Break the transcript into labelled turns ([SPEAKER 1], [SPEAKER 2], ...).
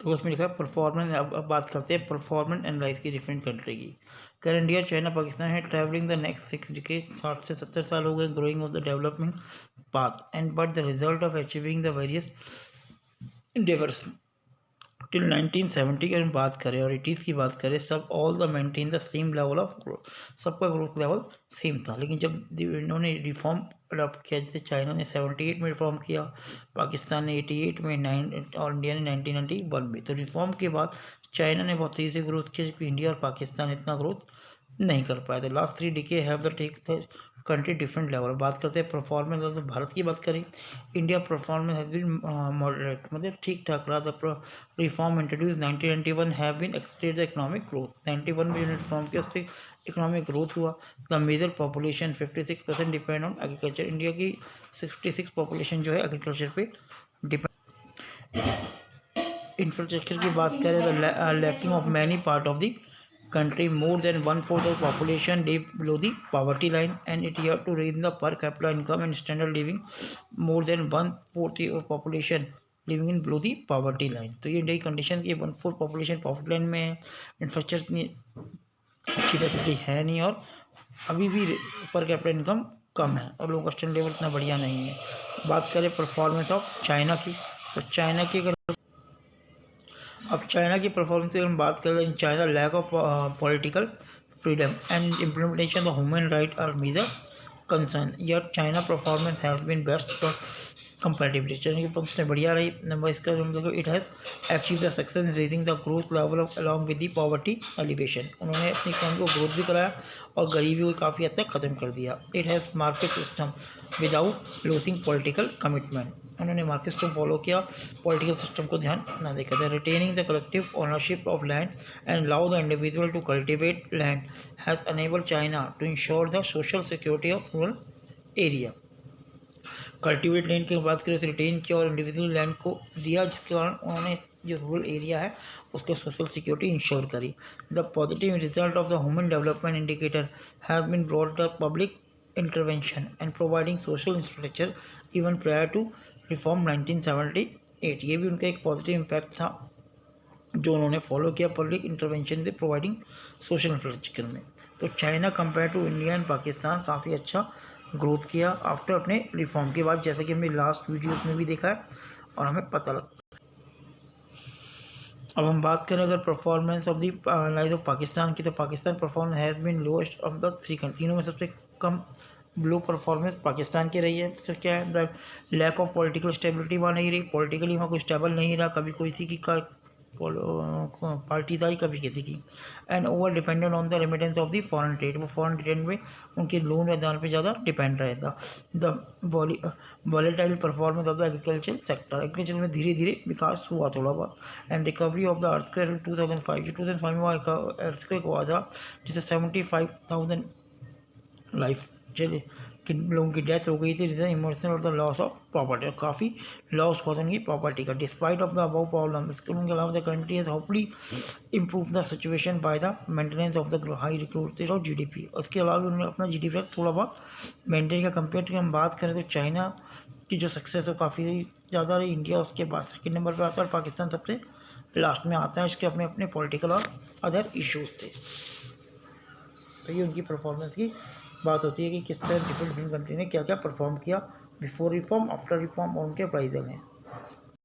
[SPEAKER 1] तो उसमें लिखा है परफॉर्मेंस। अब बात करते हैं परफॉर्मेंस एनालाइज की डिफरेंट कंट्री की। कर इंडिया, चाइना, पाकिस्तान है ट्रैवलिंग द नेक्स्ट 6 डिकेड, 60 से 70 साल हो गए growing of the development path and but the result of achieving the various endeavors till 1970 की अगर हम बात करें और 80s की बात करें, सब all the maintain the same level of growth, सबका ग्रोथ लेवल सेम था। लेकिन जब इन्होंने रिफॉर्म अडॉप्ट किया, जैसे चाइना ने 78 में रिफॉर्म किया, पाकिस्तान ने 88 में, 9 और इंडिया ने 1991 में, तो रिफॉर्म के बाद चाइना ने बहुत तेज़ी से ग्रोथ किया जबकि इंडिया और पाकिस्तान इतना ग्रोथ नहीं कर पाए थे। Last 3 decade have the take the country different level. बात करते हैं परफॉर्मेंस, तो भारत की बात करें, India performance has been moderate, मतलब ठीक ठाक रहा। The reform introduce 1991 have been exacted the economic growth. 91 में जो रिफॉर्म किया उससे इकोनॉमिक ग्रोथ हुआ। The major population 56% depend on agriculture. India की 66 पॉपुलेशन जो है एग्रीकल्चर पे डिपेंड। इंफ्रास्ट्रक्चर की बात करें तो lacking of many part of the country, more than one-fourth of population live below the poverty line and it have to raise the per capita income and standard living, more than one-fourth of population living in below the poverty line. तो ये India की condition की 1/4 population poverty line में है, infrastructure इतनी अच्छी facility है नहीं और अभी भी पर कैपिटल इनकम कम है और लोगों का स्टैंडर्ड लेवल इतना बढ़िया नहीं है। बात करें परफॉर्मेंस ऑफ चाइना की, तो चाइना की अगर अब चाइना की परफॉर्मेंस की हम बात करें, in China lack of political freedom and implementation of human right are major concern. Yet China performance has been best for comparatively. China की परफॉर्मेंस बढ़िया रही। नंबर इसका हम देखो, it has achieve the success in raising the growth level of along with the poverty alleviation. उन्होंने अपनी economy को growth भी कराया और गरीबी को काफ़ी हद तक ख़त्म कर दिया। It has market system without losing political commitment. उन्होंने मार्केट सिस्टम फॉलो किया, पॉलिटिकल सिस्टम को ध्यान ना देकर। Retaining the collective ownership of land and allow the individual to cultivate land has enabled China to ensure the social security of rural area. Cultivate land की बात करें, retain किया और इंडिविजुअल लैंड को दिया, जिसके कारण उन्होंने जो रूरल एरिया है उसके सोशल सिक्योरिटी इंश्योर करी। The positive result of the human development indicator has been brought the public intervention and providing social infrastructure even prior to reform 1978। ये भी उनका एक पॉजिटिव इम्पैक्ट था जो उन्होंने फॉलो किया पब्लिक इंटरवेंशन से प्रोवाइडिंग सोशल इंफ्रास्ट्रक्चर में। तो China compare to India and Pakistan काफ़ी अच्छा ग्रोथ किया आफ्टर अपने रिफॉर्म के बाद, जैसे कि हमने लास्ट वीडियोस में भी देखा है और हमें पता लगा। अब हम बात करें अगर performance of the lies of Pakistan की, तो Pakistan performance has been lowest of the 3 country. तीनों में सबसे कम लो परफॉर्मेंस पाकिस्तान की रही है। तो क्या है, the lack of political stability वहाँ नहीं रही, पॉलिटिकली वहाँ कोई स्टेबल नहीं रहा, कभी कोई थी कि पार्टी था ही कभी किसी की। And over dependent on the remittance of the foreign trade, वो फॉरेन ट्रेड में उनके लोन आदान पे ज़्यादा डिपेंड रहता। The volatile performance of the agriculture sector, agriculture में धीरे धीरे विकास हुआ थोड़ा बहुत। And recovery of the earthquake 2005 में वहाँ अर्थक्वेक हुआ था जिससे 75,000 लाइफ चले किन लोगों की डेथ हो गई थी, जिससे इमोशनल और द लॉस ऑफ प्रॉपर्टी, और काफ़ी लॉस हुआ था उनकी प्रॉपर्टी का। Despite of the above problem, इसके अलावा the country has hopefully improve the situation by the maintenance of the high recruited of GDP. उसके अलावा उन्होंने अपना जीडीपी थोड़ा बहुत मेंटेन किया। कंपेयर टू हम बात करें तो चाइना की जो सक्सेस है काफ़ी ज़्यादा रही, इंडिया उसके बाद सेकेंड नंबर पर आता है और पाकिस्तान सबसे लास्ट में आता है। इसके अपने अपने पॉलिटिकल और अदर इश्यूज थे। तो ये उनकी परफॉर्मेंस की बात होती है कि किस तरह डिफरेंट कंट्री ने क्या क्या परफॉर्म किया बिफोर रिफॉर्म, आफ्टर रिफॉर्म और उनके प्राइजल हैं।